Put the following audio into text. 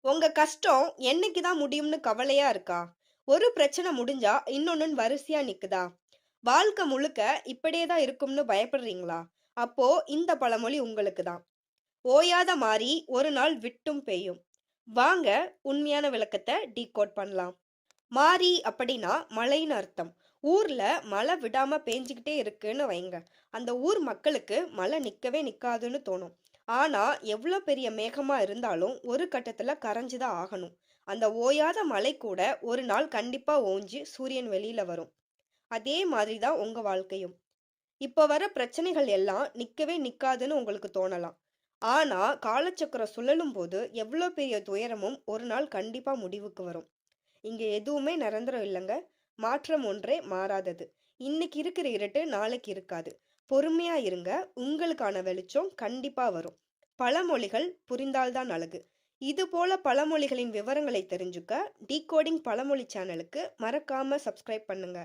உங்க கஷ்டம் என்னைக்கு தான் முடியும்னு கவலையா இருக்கா? ஒரு பிரச்சனை முடிஞ்சா இன்னொன்னு வரிசையா நிக்குதா? வாழ்க்கை முழுக்க இப்படியே தான் இருக்கும்னு பயப்படுறீங்களா? அப்போ இந்த பழமொழி உங்களுக்கு தான். ஓயாத மாரி ஒரு நாள் விட்டும் பெய்யும். வாங்க உண்மையான விளக்கத்த டீகோட் பண்ணலாம். மாரி அப்படின்னா மழைன்னு அர்த்தம். ஊர்ல மழை விடாம பேஞ்சுகிட்டே இருக்குன்னு வைங்க. அந்த ஊர் மக்களுக்கு மழை நிக்கவே நிக்காதுன்னு தோணும். ஆனா எவ்ளோ பெரிய மேகமா இருந்தாலும் ஒரு கட்டத்துல கரைஞ்சு தான் ஆகணும். அந்த ஓயாத மழை கூட ஒரு நாள் கண்டிப்பா ஓஞ்சு சூரியன் வெளியில வரும். அதே மாதிரி தான் உங்க வாழ்க்கையும். இப்ப வர பிரச்சனைகள் எல்லாம் நிக்கவே நிக்காதுன்னு உங்களுக்கு தோணலாம். ஆனா காலச்சக்கரம் சுழலும் போது எவ்ளோ பெரிய துயரமும் ஒரு நாள் கண்டிப்பா முடிவுக்கு வரும். இங்க எதுவுமே நிரந்தரம் இல்லங்க. மாற்றம் ஒன்றே மாறாதது. இன்னைக்கு இருக்கிற இருட்டு நாளைக்கு இருக்காது. பொறுமையா இருங்க. உங்களுக்கான வெளிச்சம் கண்டிப்பா வரும். பழமொழிகள் புரிந்தால்தான் அழகு. இது போல பழமொழிகளின் விவரங்களை தெரிஞ்சுக்க டீகோடிங் பழமொழி சேனலுக்கு மறக்காம சப்ஸ்கிரைப் பண்ணுங்க.